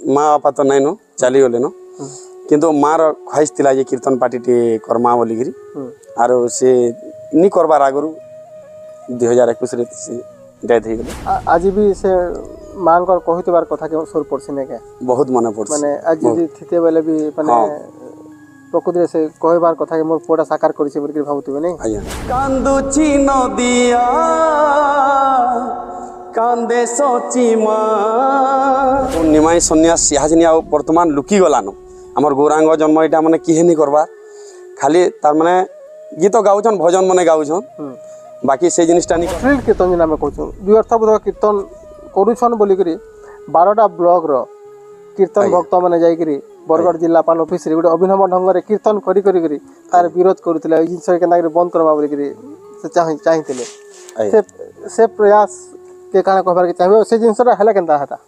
माँ बापा तो नाइन चली गले न किंतु माँ ख्वाहिश थिला जे कीर्तन पार्टी टे करमा बोलिकी आर से नी करबार आगु 2021 रे से डेथ हो गले। आज भी से माँ कहबार कथा के सुर पड़सी ने के बहुत मन पड़सी माने आज यदि थिते बेले भी माने प्रकृति से कहबार कथा के मोर पुरा साकार करिसे बोलके भाबुतबे नै आया कांदुची नदिया कांदे सोची माँ निमाई सन्यास याजनी आ वर्तमान लुकी गलान आमर गौरांग जन्म इटा माने किहे नहीं करबार खाली तार माने गीत गाउछन भजन माने गाउछन बाकी से जिनिसटा नहीं फील्ड कीर्तन जिन आम कहूँ दुई अर्थबोधक कीर्तन करुछन बोलिकी 12टा ब्लॉक रो कीर्तन भक्त मैंने जाइकरी बरगढ़ जिलापाल ऑफिस रे गोटे अभिनव ढंग रे कीर्तन करी तार विरोध करुले ए जिनस के बंद करबा बोलिकी से चाहिए से प्रयास के काना कहबार के चाहिए से जिनसटा हेला केनता हेता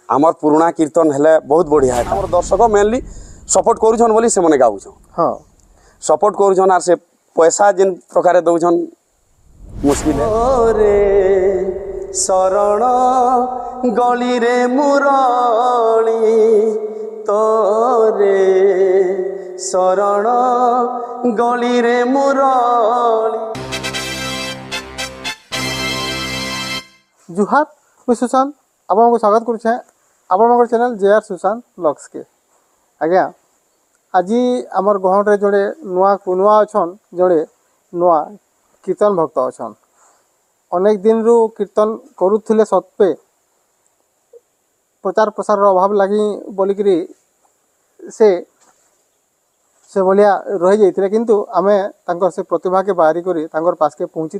आमर पुराना कीर्तन हेले बहुत बढ़िया है आमर दर्शक मेनली सपोर्ट करुछन बोली से मने गाउछन हां सपोर्ट करुछन आर से पैसा जिन प्रकार दउछन मुश्किल है रे शरण गली रे मुरली तोरे शरण गली रे मुरली। जुहार मुझे सुशांत आपको स्वागत करुचे आप चैनल JR सुशांत ब्लॉग्स के आज्ञा आज आमर गहन जोड़े नुआ अच्छन जोड़े नुआ कीर्तन भक्त अच्छन अनेक दिन रु कीर्तन करुले सत्वे प्रचार प्रसार अभाव लगी बोलिकी से भाया रही जाते किंतु आमे तांकर से प्रतिभा के बाहरी कर पास के पहुँची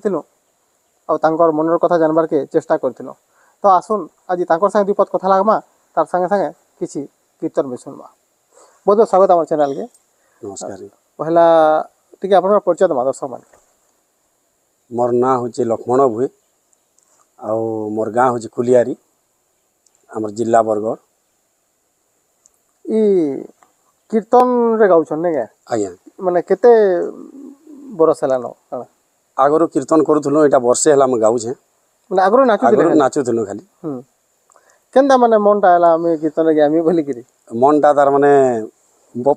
और मनर कथा जानबार के चेष्टा करथिलो तो आसुन आज तांकर संगे दुपद कथा लागमा तार संगे संगे किसी कीर्तन भी सुनवा बहुत बहुत स्वागत आम चैनल के नमस्कार पहला टिके आपन परिचय दमा दर्शक मान मोर ना होचे लक्ष्मण भुए आ मोर गाँ होचे कुलियारी आमर जिला बरगढ़ ई कीर्तन रे गाउछन ने के आज्ञा माने केते बरस हला न काना आगरो कीर्तन करूथलो एटा वर्षे हला हम गाउछे माने आगरो नाचुथलो खाली केनदा माने मनटा हला हम कीर्तन रे गामी बोली करी मनटा तार माने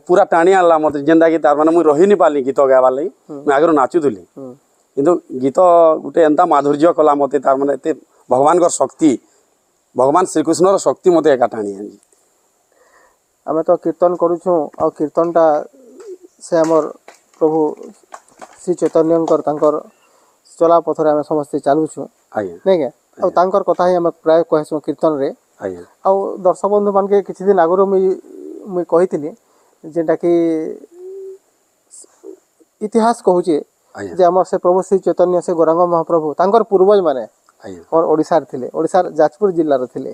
पूरा टाणी आला मते जेंदा कि तार माने मु रही नि पाली गीत गावा लई मैं आगरो नाचुथली किंतु गीत गुटे एंता माधुर्य कला मते तार माने एते भगवान को शक्ति भगवान श्री कृष्ण रो शक्ति मते एका टाणी आनी आमे तो कीर्तन करूछु और कीर्तनटा से हमर प्रभु श्री चैतन्यंकर तांकर चला पथरे आमे समस्त चालुछु आज्ञा नै के और तांकर कथा ही आमे प्राय कहसु कीर्तन रे आज्ञा और दर्शक बंधु मान के किछि दिन आगरो मुई कहिथिली जेटा कि इतिहास कहूचे जे हमर से प्रभु श्री चैतन्य से गौरांग महाप्रभु तांकर पूर्वज माने और ओडिसार थिले ओडिसार जाजपुर जिल्ला रे थिले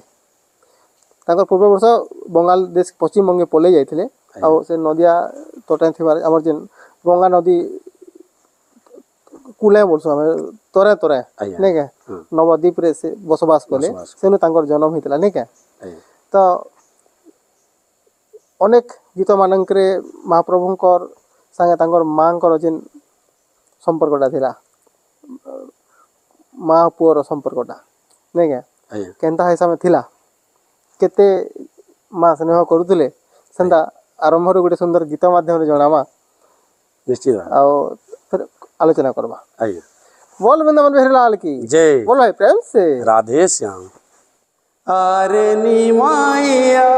तांकर पूर्व वर्ष बंगाल देश पश्चिम बंगे पले जाइथिले और से नदिया तटे थिबार हमर जेन गंगा नदी कूले बोलसु हम तोरे तोरे नै के नवद्वीप रे से बसवास कले सेनु तांकर जन्म हितला नै के तो अनेक गीत मानकरे महाप्रभुंकर संगे तांकर मांकर जेन संपर्कटा थिला माँ पुअर संपर्कटा नै के केनता हिसाब में थिला केते माँ स्नेह करुले सेंता आरंभ रे गोटे सुंदर गीत माध्यम रे जणामा निश्चित आ फिर आलोचना करबा आइए बोल वृंदावन बिहारी लाल की जय बोल भाई प्रेम से राधे श्याम अरे नी माया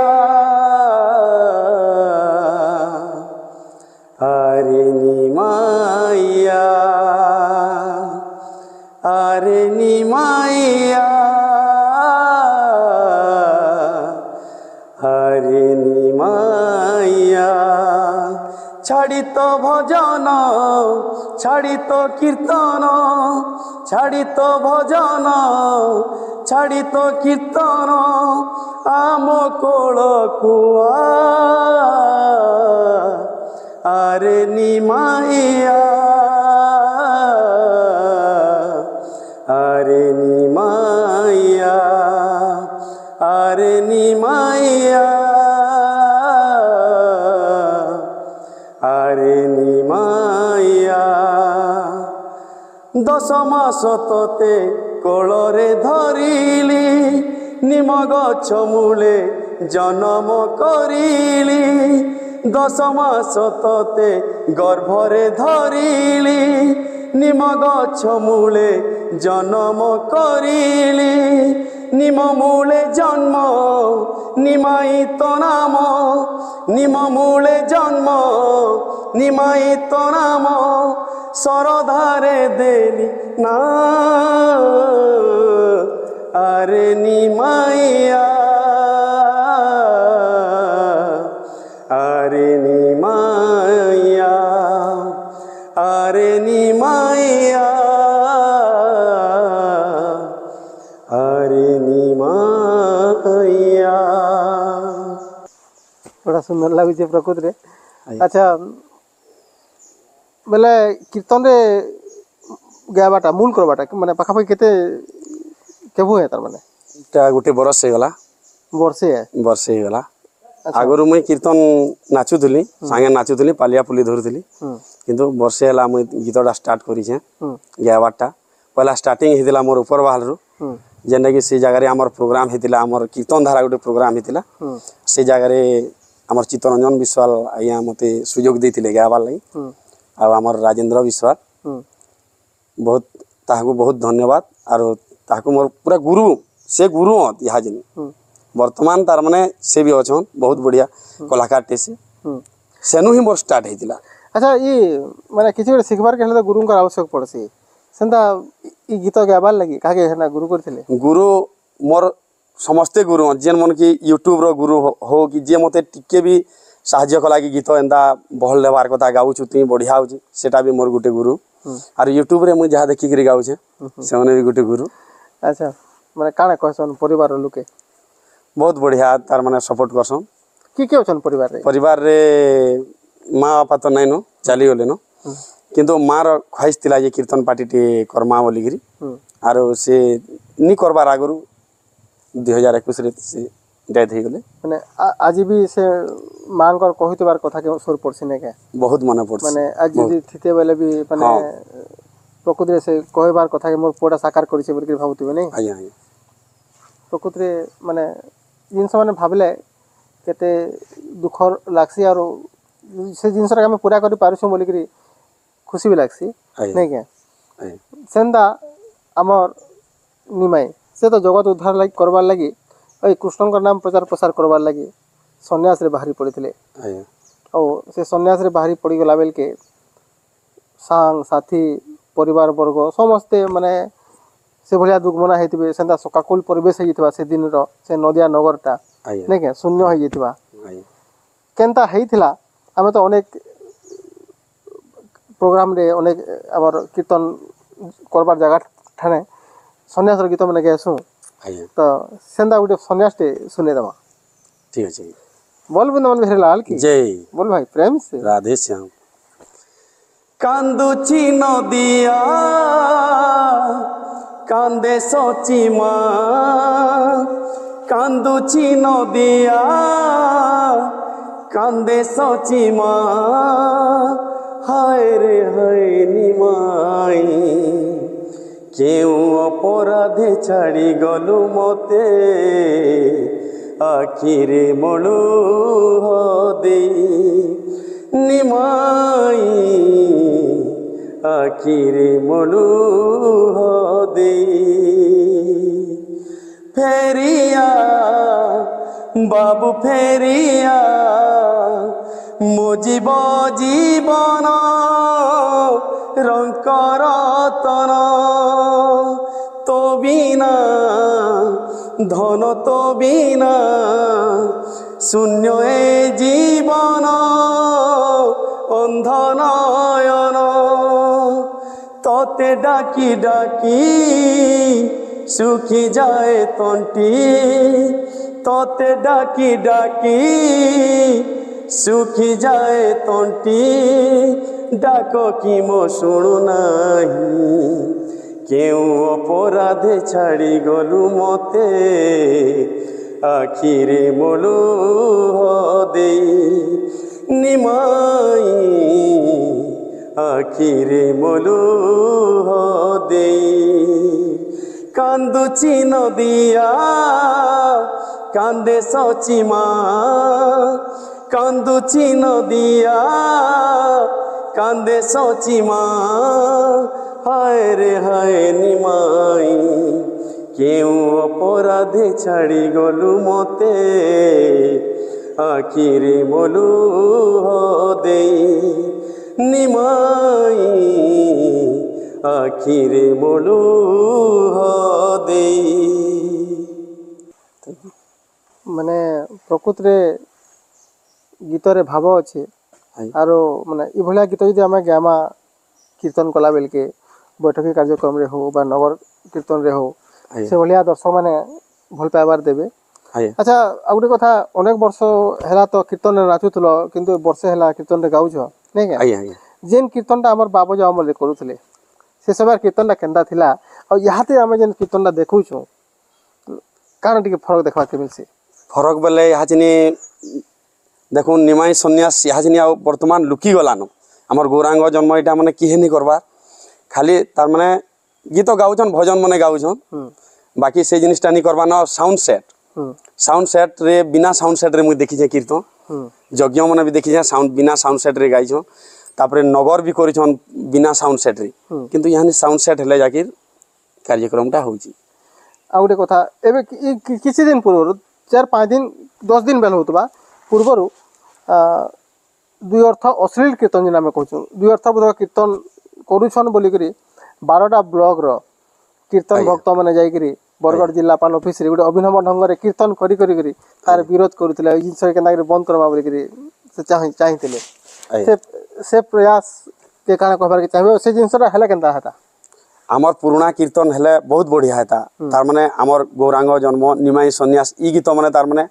अरे नी माया अरे नी माया अरे नी माया छाड़ी तो भजन छाड़ी तो कीर्तन छाड़ी तो भजन छाड़ी तो कीर्तन आम कोल कुआ अरे नी माया अरे नी माया अरे नी माया अरे नी माया दश मास तोते कोଳରେ ଧରିଲି ନିମ ଗଛ ମୂଳେ জনম করিলি 10 মাস ততে গর্ভরে ধরিলি নিম গছ মূলে জনম করিলি নিম মূলে জন্ম নিমাইত নাম নিম মূলে জন্ম নিমাইত নাম সরধারে দেলি না আরে নিমাইয়া আরে নিমাইয়া আরে নিমাইয়া আরে নিমাইয়া बड़ा सुंदर लाଗୁଛି ପ୍ରକୃତିରେ। ଆଚ୍ଛା ବେଲେ କୀର୍ତ୍ତନରେ ଗାଇବାଟା ମୂଳ କରବାଟା ମାନେ ପାଖାପାଖି କେତେ କେବୁ ହେ ତାର ମାନେ এটা গোটে বরষ ହେଇଗଲା ବର୍ଷେ ବର୍ଷେ ହେଇଗଲା ଆଗରୁ ମୁଇଁ କୀର୍ତ୍ତନ ନାଚୁଥିଲି ସାଙ୍ଗେ ନାଚୁଥିଲି ପାଲିଆ ପୁଲି ଧରୁଥିଲି କିନ୍ତୁ ବର୍ଷେ ହେଲା ମୁଇଁ ଗୀତଟା ଷ୍ଟାର୍ଟ କରିଛେ ଗାଇବାରଟା ପହିଲା ଷ୍ଟାର୍ଟିଂ ହେଇଥିଲା ମୋର ଉପର ବାହାରରୁ ଯେନ୍ଟାକି ସେ ଜାଗାରେ ଆମର ପ୍ରୋଗ୍ରାମ ହେଇଥିଲା ଆମର କୀର୍ତ୍ତନ ଧାରା ଗୋଟେ ପ୍ରୋଗ୍ରାମ ହେଇଥିଲା ସେ ଜାଗାରେ ଆମର ଚିତ୍ତରଞ୍ଜନ ବିଶ୍ୱାଳ ଆଜ୍ଞା ମତେ ସୁଯୋଗ ଦେଇଥିଲେ ଗାଇବାର ଲାଗି ଆଉ ଆମର ରାଜେନ୍ଦ୍ର ବିଶ୍ୱାଳ ବହୁତ ତାହାକୁ ବହୁତ ଧନ୍ୟବାଦ ଆରୁ ତାହାକୁ ମୋର ପୁରା ଗୁରୁ ସେ ଗୁରୁ ଇହାଜିନ ବର୍ତ୍ତମାନ ତାର ମାନେ ସେ ବି ଅଛନ୍ ବହୁତ ବଢ଼ିଆ କଳାକାରଟେ ସେ ସେନୁ ହିଁ ମୋର ଷ୍ଟାର୍ଟ ହେଇଥିଲା। ଆଚ୍ଛା ଇ ମାନେ କିଛି ଗୋଟେ ଶିଖବାରକେ ହେଲେ ତ ଗୁରୁଙ୍କର ଆବଶ୍ୟକ ପଡ଼ସି ସେନ୍ତା ଇ ଗୀତ ଗାଇବାର ଲାଗି କାହାକେ ହେନା ଗୁରୁ କରିଥିଲେ ଗୁରୁ ମୋର ସମସ୍ତେ ଗୁରୁ ଯେନ୍ ମନ କି ୟୁଟ୍ୟୁବର ଗୁରୁ ହଉ କି ଯିଏ ମତେ ଟିକେ ବି ସାହାଯ୍ୟ କଲା କି ଗୀତ ଏନ୍ତା ଭଲ ହେବାର କଥା ଗାଉଛୁ ତୁଇ ବଢ଼ିଆ ହଉଛି ସେଟା ବି ମୋର ଗୋଟେ ଗୁରୁ ଆର୍ ୟୁଟ୍ୟୁବରେ ମୁଇଁ ଯାହା ଦେଖିକିରି ଗାଉଛେ ସେମାନେ ବି ଗୋଟେ ଗୁରୁ। ଆଚ୍ଛା ମାନେ କାଣା କହିସନ୍ ପରିବାରର ଲୋକେ ବହୁତ ବଢ଼ିଆ ତାର ମାନେ ସପୋର୍ଟ କରସନ୍। କିଏ ଅଛନ୍ ପରିବାରରେ ପରିବାରରେ ମା ବାପା ତ ନାଇଁନ ଚାଲିଗଲେନ କିନ୍ତୁ ମାର ଖ୍ୱାଇଶ ଥିଲା ଯେ କୀର୍ତ୍ତନ ପାର୍ଟିଟେ କର୍ମା ବୋଲିକିରି ଆରୁ ସେ ନି କରବାର ଆଗରୁ 2021ରେ ସେ ଡେଥ୍ ହେଇଗଲେ। ମାନେ ଆଜି ବି ସେ ମାଙ୍କର କହିଥିବାର କଥା କେଉଁ ସ୍ୱର ପଡ଼ସି ନାଇଁ କେ ବହୁତ ମନେ ପଡ଼ୁଛି ମାନେ ଆଜି ଯଦି ଥିତେ ବେଲେ ବି ମାନେ ପ୍ରକୃତିରେ ସେ କହିବାର କଥା କି ମୋର ପୁଅଟା ସାକାର କରିছে ବୋଲିକି ଭାବୁଥିବେ ନାଇଁ ଆଜ୍ଞା ଆଜ୍ଞା ପ୍ରକୃତିରେ ମାନେ ଜିନିଷ ମାନେ ଭାବିଲେ କେତେ ଦୁଃଖ ଲାଗ୍ସି ଆରୁ ସେ ଜିନିଷଟା ଆମେ ପୁରା କରିପାରୁଛୁଁ ବୋଲିକିରି ଖୁସି ବି ଲାଗ୍ସି ନାଇଁ କେ ସେନ୍ତା ଆମର୍ ନିମାଇ ସେ ତ ଜଗତ ଉଦ୍ଧାର ଲାଗି କରବାର୍ ଲାଗି ଏଇ କୃଷ୍ଣଙ୍କର ନାମ ପ୍ରଚାର ପ୍ରସାର କରବାର୍ ଲାଗି ସନ୍ନ୍ୟାସରେ ବାହାରି ପଡ଼ିଥିଲେ ଆଉ ସେ ସନ୍ନ୍ୟାସରେ ବାହାରି ପଡ଼ିଗଲା ବେଲକେ ସାଙ୍ଗ ସାଥୀ ପରିବାର ବର୍ଗ ସମସ୍ତେ ମାନେ ସେ ଭଳିଆ ଦୁଃଖମନା ହେଇଥିବେ ସେନ୍ତା ସକାକୁଲ ପରିବେଶ ହେଇଯାଇଥିବା ସେ ଦିନର ସେ ନଦିଆ ନଗରଟା ନାଇଁ କେ ଶୂନ୍ୟ ହେଇଯାଇଥିବା କେନ୍ତା ହେଇଥିଲା ଆମେ ତ ଅନେକ ପ୍ରୋଗ୍ରାମରେ ଅନେକ ଆମର କୀର୍ତ୍ତନ କରବାର ଜାଗା ଠାନେ ସନ୍ନ୍ୟାସର ଗୀତ ମାନେ ଗାଇସୁଁ ତ ସେନ୍ତା ଗୋଟେ ସନ୍ନ୍ୟାସଟେ ଶୁନେଇଦେମା ଠିକ୍ ଅଛି बोल बृंदावन बिहारी लाल की जय बोल भाई प्रेम से राधे श्याम। कांदुची नदिया कांदे सोची माँ कांदुची नदिया कांदे सोची माँ हाय रे हाय निमाई क्यों अपराधे छाड़ी गलु मते आखिरे मोलू दे निमाई आखिरे मोलू दे फेरिया बाबू फेरिया मोजीब जीवन रंकर तन तो बिना धन तो बिना शून्य ए जीवन अंध नयन तोते डाकी डाकी सुखी जाए तंटी तोते डाकी डाकी सुखी जाए तंटी डाक कि मो शुणु नहीं क्यों अपराधे छाड़ी गलु मते आखिरे मोलू दे निमाई आखिरे मोलू दे कांदुची नदिया କାନ୍ଦେ ସଚି ମା କାନ୍ଦୁଛି ନଦିଆ କାନ୍ଦେ ସଚି ମା ହାୟ ରେ ହାୟ ନିମାଇ କେଉଁ ଅପରାଧେ ଛାଡ଼ି ଗଲୁ ମତେ ଆଖିରେ ବୋଲୁ ଦେଇ ନିମାଇ ଆଖିରେ ବୋଲୁ ଦେଇ। ମାନେ ପ୍ରକୃତରେ ଗୀତରେ ଭାବ ଅଛି ଆରୁ ମାନେ ଏଭଳିଆ ଗୀତ ଯଦି ଆମେ ଗାମା କୀର୍ତ୍ତନ କଲା ବେଲକେ ବୈଠକୀ କାର୍ଯ୍ୟକ୍ରମରେ ହଉ ବା ନଗର କୀର୍ତ୍ତନରେ ହଉ ସେଭଳିଆ ଦର୍ଶକ ମାନେ ଭଲ ପାଇବାର ଦେବେ। ଆଚ୍ଛା ଆଉ ଗୋଟେ କଥା, ଅନେକ ବର୍ଷ ହେଲା ତ କୀର୍ତ୍ତନରେ ନାଚୁଥିଲ କିନ୍ତୁ ବର୍ଷେ ହେଲା କୀର୍ତ୍ତନରେ ଗାଉଛ ନାଇଁ କି? ଯେନ୍ କୀର୍ତ୍ତନଟା ଆମର ବାବଜ ଅମଳରେ କରୁଥିଲେ ସେ ସମୟରେ କୀର୍ତ୍ତନଟା କେନ୍ତା ଥିଲା ଆଉ ଇହାତେ ଆମେ ଯେନ୍ କୀର୍ତ୍ତନଟା ଦେଖୁଛୁ କାଣା ଟିକେ ଫରକ ଦେଖବାକେ ମିଲସି? ଫରକ ବେଲେ ଇହାଚିନି দেখুন নিমাই সন্ন্যাস ইহাজিনি আর বর্তমান লুকি গলান আমার গৌরাঙ্গ জন্ম এটা মানে কিহে নি করবার খালি তার মানে গীত গাউছন ভজন মানে গাউছন বাকি সেই জিনিসটা নি করবার না সাউন্ড সেট রে বিনা সাউন্ড সেট রে মুই দেখিছে কীর্তন যজ্ঞ মানে বি দেখিছে সাউন্ড বিনা সাউন্ড সেট রে গাইছন তারপরে নগর বি করিছন বিনা সাউন্ড সেট রে কিন্তু ইহানি সাউন্ড সেট হেলে যাকির কার্যক্রমটা হউছি। ଆଉ ଗୋଟେ କଥା, ଏବେ କିଛି ଦିନ ପୂର୍ବରୁ 4-5 ଦିନ 10 ଦିନ ବେଳ ହଉଥିବା ପୂର୍ବରୁ ଦୁଇ ଅର୍ଥ ଅଶ୍ଳୀଳ କୀର୍ତ୍ତନ ଯେନ୍ ଆମେ କହୁଛୁ ଦୁଇ ଅର୍ଥ ବୋଧ କୀର୍ତ୍ତନ କରୁଛନ୍ ବୋଲିକିରି 12ଟା ବ୍ଲକର କୀର୍ତ୍ତନ ଭକ୍ତମାନେ ଯାଇକିରି ବରଗଡ଼ ଜିଲ୍ଲାପାଳ ଅଫିସରେ ଗୋଟେ ଅଭିନବ ଢଙ୍ଗରେ କୀର୍ତ୍ତନ କରିକିରି ତାର ବିରୋଧ କରୁଥିଲେ ଏଇ ଜିନିଷ କେନ୍ତାକରି ବନ୍ଦ କରବା ବୋଲିକିରି ସେ ଚାହିଁଥିଲେ। ସେ ପ୍ରୟାସ କେ କାଣା କହିବାର୍ ଚାହିଁବେ ସେ ଜିନିଷଟା ହେଲେ କେନ୍ତା ହେତା? আমার পুরোনা কীর্তন হলে বহুত বড়িয়া হেতা তার মানে আমার গৌরাঙ্গ জন্ম নিমাই সন্ন্যাস ই গীত মানে তার মানে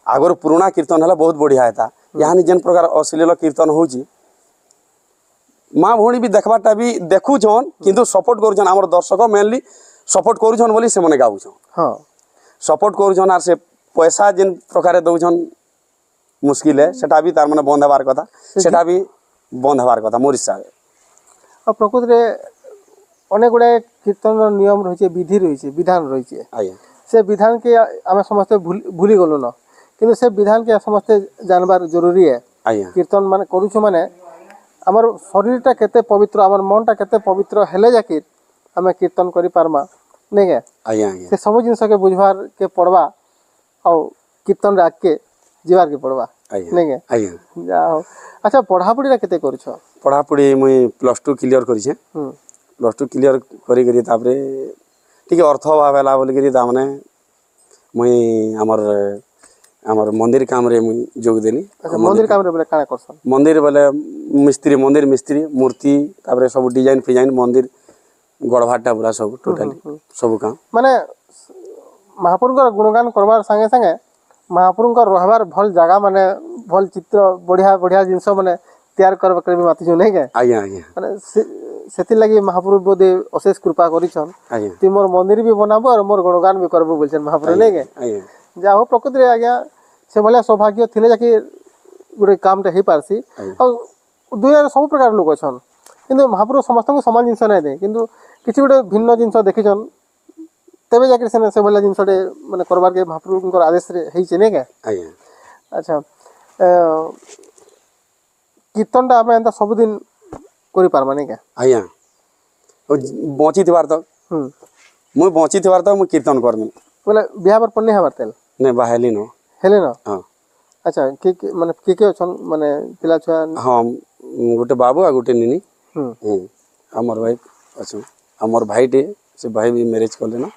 আগর পুরোনা কীর্তন হলে বহুত বড়িয়া হেতা ইহানি যেন প্রকার অশ্লীল কীর্তন হଉଛି মা ভଉଣୀ ବି দেখবারটা ବି দেখুছন কিন্তু সপোর্ট করছন আমার দর্শক মেনলি সপোর্ট করছন বলি সেমানে গাউছন সপোর্ট করছন আর সে পয়সা যেন প্রকারে দউছন মুশকিলে সেটা भी তার মানে বন্ধ হবার কথা সেটা भी বন্ধ হবার কথা মোর হিসাবে। ଆଉ ପ୍ରକୃତରେ ଅନେକ ଗୁଡ଼ାଏ କୀର୍ତ୍ତନର ନିୟମ ରହିଛି, ବିଧି ରହିଛି, ବିଧାନ ରହିଛି। ସେ ବିଧାନକେ ଆମେ ସମସ୍ତେ ଭୁଲି ଗଲୁନ କିନ୍ତୁ ସେ ବିଧାନକେ ସମସ୍ତେ ଜାଣିବାର ଜରୁରୀ ହେ। କୀର୍ତ୍ତନ ମାନେ କରୁଛୁ ମାନେ ଆମର ଶରୀରଟା କେତେ ପବିତ୍ର ଆମର ମନଟା କେତେ ପବିତ୍ର ହେଲେ ଯାକି ଆମେ କୀର୍ତ୍ତନ କରିପାରମା ନାଇଁ କେ? ସେ ସବୁ ଜିନିଷକେ ବୁଝବାରକେ ପଡ଼ବା ଆଉ କୀର୍ତ୍ତନରେ ଆଗକେ ଯିବାରକେ ପଡ଼ବା ନାଇଁ କେ? ଯାହା ହଉ। ଆଚ୍ଛା ପଢ଼ାପଢ଼ିଟା କେତେ କରୁଛ? ପଢ଼ାପଢ଼ି ମୁଇଁ +2 କ୍ଲିୟର କରିଛେ। +2 କ୍ଲିୟର କରିକିରି ତାପରେ ଟିକେ ଅର୍ଥ ଅଭାବ ହେଲା ବୋଲିକିରି ତାମାନେ ମୁଇଁ ଆମର ମନ୍ଦିର କାମରେ ମୁଇଁ ଯୋଗ ଦେଲି। ମନ୍ଦିର କାମରେ ବୋଲେ କାଣା କରସନ୍? ମନ୍ଦିର ବୋଲେ ମନ୍ଦିର ମିସ୍ତ୍ରୀ ମୂର୍ତ୍ତି ତାପରେ ସବୁ ଡିଜାଇନ ଫିଜାଇନ ମନ୍ଦିର ଗଢ଼ବାରଟା ପୁରା ସବୁ ଟୋଟାଲି ସବୁ କାମ ମାନେ ମହାପ୍ରଭୁଙ୍କର ଗୁଣଗାନ କରବାର ସାଙ୍ଗେ ସାଙ୍ଗେ ମହାପ୍ରଭୁଙ୍କର ରହିବାର ଭଲ ଜାଗା ମାନେ ଭଲ ଚିତ୍ର ବଢ଼ିଆ ବଢ଼ିଆ ଜିନିଷ ମାନେ ତିଆରି କରିବା ବି ମାତିଛୁ ନାଇଁ କେ? ମାନେ ସେଥିର୍ଲାଗି ମହାପ୍ରଭୁ ବୋଧେ ଅଶେଷ କୃପା କରିଛନ୍ ତୁଇ ମୋର ମନ୍ଦିର ବି ବନାବୁ ଆଉ ମୋର ଗୁଣଗାନ ବି କରବୁ ବୋଲଛନ୍ ମହାପ୍ରଭୁ ନାଇଁ କେ? ଯାହା ହଉ ପ୍ରକୃତିରେ ଆଜ୍ଞା ସେଭଳିଆ ସୌଭାଗ୍ୟ ଥିଲେ ଯାକି ଗୋଟେ କାମଟା ହେଇପାରସି। ଆଉ ଦୁନିଆରେ ସବୁ ପ୍ରକାର ଲୋକ ଅଛନ୍ କିନ୍ତୁ ମହାପ୍ରଭୁ ସମସ୍ତଙ୍କୁ ସମାନ ଜିନିଷ ନାଇଁ ଦେଇ କିନ୍ତୁ କିଛି ଗୋଟେ ଭିନ୍ନ ଜିନିଷ ଦେଖିଛନ୍ ତେବେ ଯାକି ସେଭଳିଆ ଜିନିଷଟେ ମାନେ କରବାର୍କେ ମହାପ୍ରଭୁଙ୍କର ଆଦେଶରେ ହେଇଛି ନାଇଁ କେ? ଆଚ୍ଛା କୀର୍ତ୍ତନଟା ଆମେ ଏନ୍ତା ସବୁଦିନ କରିପାରମା ନାଇଁ କେ? ବଞ୍ଚିଥିବାର ତ ମୁଇଁ ବଞ୍ଚିଥିବାର ତ ମୁଇଁ କୀର୍ତ୍ତନ କରମି ବୋଲେ ବିହାବାର ପରେ ନେଇ ହେବାର ତେଲ ନାଇଁ ବାହାଲି ନ ହେଲେ ନ? ଆଚ୍ଛା ମାନେ କିଏ ଅଛନ୍ ମାନେ ପିଲା ଛୁଆ? ହଁ ଗୋଟେ ବାବୁ ଆଉ ଗୋଟେ ନିନି ଆମର ଭାଇ ଅଛନ୍ ଆମର ଭାଇଟେ ସେ ଭାଇ ବି ମ୍ୟାରେଜ କଲେ ନା।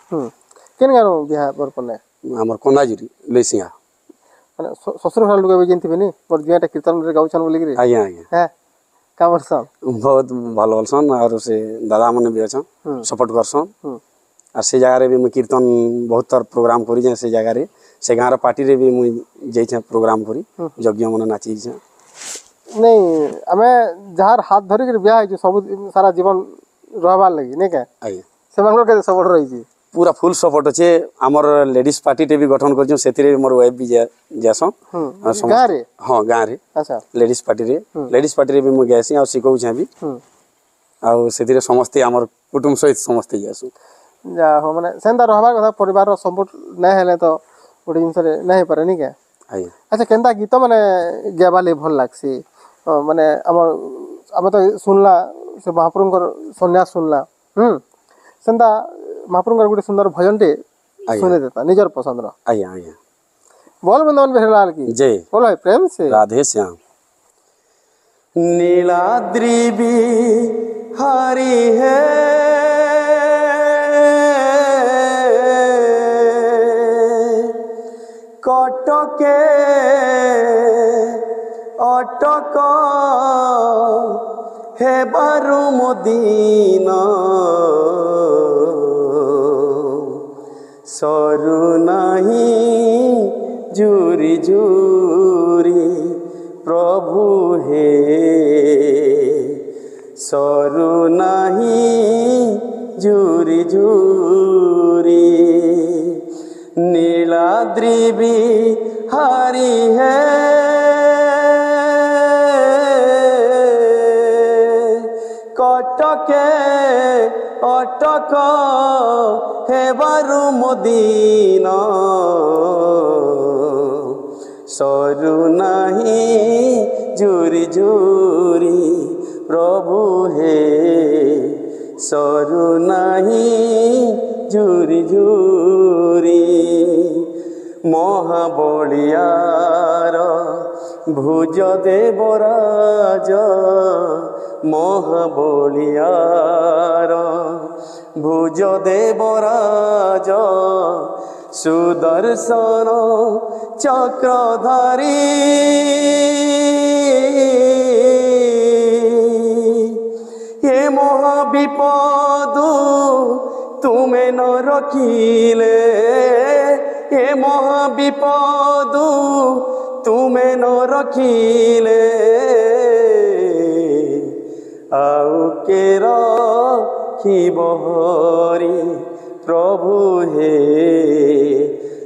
କେନ୍ ଗାଁର ବିହା ବରପନେ? ଆମର କନ୍ଦାଜୁରୀ ଲେସିଙ୍ଗା ମାନେ ଶ୍ୱଶୁର ଘର ଲୋକ ବି ଜାଣିଥିବେନି ମୋର ଝିଅଟା କୀର୍ତ୍ତନରେ ଗାଉଛନ୍ ବୋଲିକିରି। ହେ କାମ କରସନ୍ ବହୁତ ଭଲ ବୋଲସନ୍ ଆଉ ସେ ଦାଦା ମାନେ ବି ଅଛନ୍ ସପୋର୍ଟ କରସନ୍ আর সে জায়গায় বি মুই কীর্তন বহুত থর প্রোগ্রাম করিছে সে জায়গায় সে গাঁর পার্টিরে বি মুই যাইছে প্রোগ্রাম করি যজ্ঞ মানে নাচিছে। ନାଇଁ ଆମେ ଯାହାର ହାତ ଧରିକିରି ବିହା ହେଇଛୁ ସବୁ ସାରା ଜୀବନ ରହିବାର ଲାଗି ନାଇଁ କେ? ସେମାନଙ୍କର କେତେ ସପୋର୍ଟ ରହିଛି? पूरा फुल सपोर्ट अच्छे आमर लेडीज पार्टी टे भी गठन कर से मोर वाइफ भी जासन हाँ गाँव रे लेडीज पार्टी रे भी मुझे गैसी आ शिखौछे भी आउ से समस्ते आमर कुटुंब सहित समस्ते जासु। जा हो माने सेंता रहबार कथा परिवार सपोर्ट नै हेले तो ଗୋଟେ ଜିନିଷରେ ନାଇଁ ହେଇପାରେ ନି କେ। ଆଜ୍ଞା ଆଚ୍ଛା କେନ୍ତା ଗୀତ ମାନେ ଗାଇବା ଲାଗି ଭଲ ଲାଗ୍ସି ମାନେ ଆମର ଆମେ ତ ଶୁଣିଲା ସେ ମହାପ୍ରଭୁଙ୍କର ସନ୍ନ୍ୟାସ ଶୁଣିଲା ସେନ୍ତା ମହାପ୍ରଭୁଙ୍କର ଗୋଟେ ସୁନ୍ଦର ଭଜନଟେ ଆଜ୍ଞା ଶୁଣି ଦେତା ନିଜର ପସନ୍ଦର ଆଜ୍ଞା ଆଜ୍ଞା बोल बंदन बेहलाल की जय बोलो भाई प्रेम से राधे श्याम। नीलाद्रि भी हरी है कटके अटक हे बारु मोदीना सरू नहीं जुरी जुरी प्रभु हे सरू नहीं जुरी जुरी नीलाद्रि भी हरी है कटके अटक हे बारु मोदीना सरू नहीं जुरी जुरी प्रभु हे सरू नहीं जुरी जुरी महाबलियार भुज देवराज महाबलियार भुज देवराज सुदर्शन चक्रधारी ये महाविपद तुम्हें न रखिले ये महाविपद तुम्हें न रखिले आउ के रखिब हरि प्रभु हे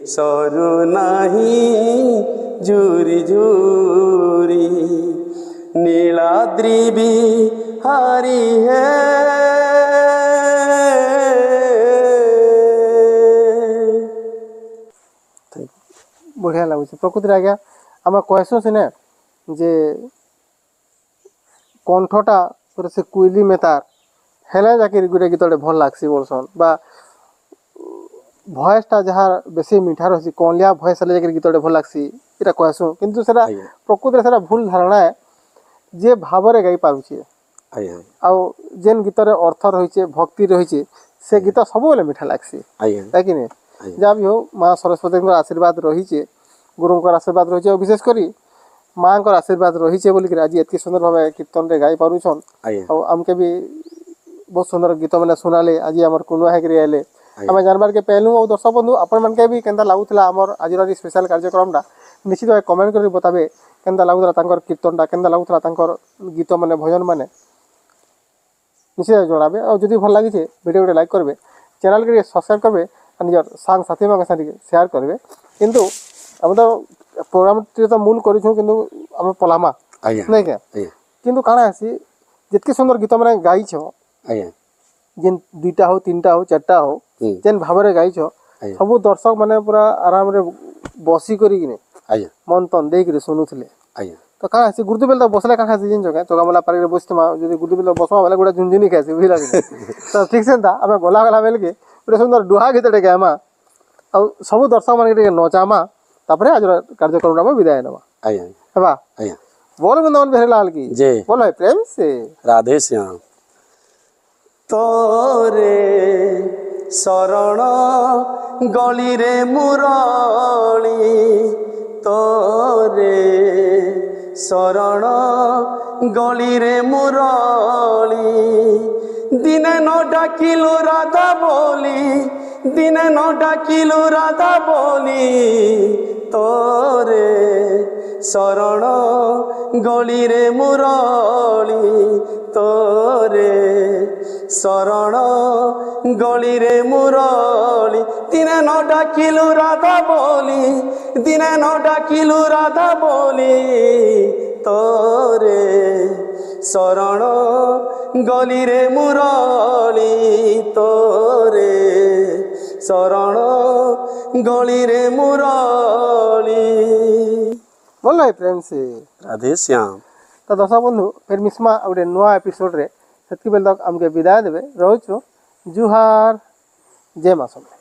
सरू नहीं जुरी जुरी नीलाद्रि भी हरी है। बढ़िया लगुच प्रकृति आज्ञा आम कहसु सिने जे कंठटा पूरा से कोइली में तार हेले जाकर गोटे गीत भल लगसी बोलसन बा भयसटा जहाँ बेसी मीठा रही कलिया भयस हेले जाकर गीत भल लगसी इटा कहसु किंतु सेटा प्रकृति सेटा भूल धारणा है जे भावरे गाई पारुछे आउ जेन गीतर अर्थ रही भक्ति रही से गीत सब मीठा लगसी है कि नहीं जहाँ भी हो माँ सरस्वती आशीर्वाद रही गुरुंकर आशीर्वाद रही और विशेषकर माँ आशीर्वाद रही बोलिक आज एत सुंदर भाव कीर्तन रे गाई पारुछन आमके भी बहुत सुंदर गीत मैंने सुनाले आज आम कुनुआ होकर आए आम जानबार के पहलू और दर्शक बंधु आपण मन के भी केंता लगुला आमर आज स्पेशल कार्यक्रमटा निश्चित भाव कमेंट कर बताबे केंता लगुला कीर्तनटा केंता लगुला गीत मैंने भजन मैंने निश्चित जनाबे और जदि भल लगी वीडियो गोटे लाइक करेंगे चैनल के सब्सक्राइब करेंगे निजर सांग साथी मान शेयर करेंगे किंतु आम तो प्रोग्राम तो मूल करूँ किंतु आम पलामा नहीं क्या किंतु काଣା आसी जितके सुंदर गीत मैंने गाई जेन 2टा हो 3टा हो 4टा हो जेन भाव में गाई सब दर्शक मैंने पूरा आराम रे बसी करी मन तन दे शुणुले तो काଣା आसी गुरुदेव तो बसले काଣା आसी जिन जगह चगामला पारी रे बसमा जदी गुरुदेव बसमा बेले गोटा झुंझुनी खासी बुझला तो ठीक से आम गला गला बेल के गोटे सुंदर डुहा गीतटे गामा आ सब दर्शक मान नचामा तापर आज कार्यक्रम में विदाय नवा है बोल बंदन बेहलाल की जय बोलो प्रेम से राधे श्याम। तोरे शरण गली रे मुरली तोरे शरण गली रे मुरली दिने न डाकिलु राधा बोली दिने न डाकिलु राधा बोली तोरे शरण गली रे मुरली तोरे शरण गली रे मुरली दिने न डाकिलु राधा बोली दिने न डाकिलु राधा बोली तोरे शरण गली रे मुरली तोरे ଶରଣ ଗଳିରେ ମୁରଳି। बोल भाई प्रेम से ରାଧେ ଶ୍ୟାମ। तो दर्शक बंधु फिर मिसमा गोटे नुआ एपिसोड रे सेतकी बेल तक हमके विदाय देबे रहूछु जुहार जय मां समले।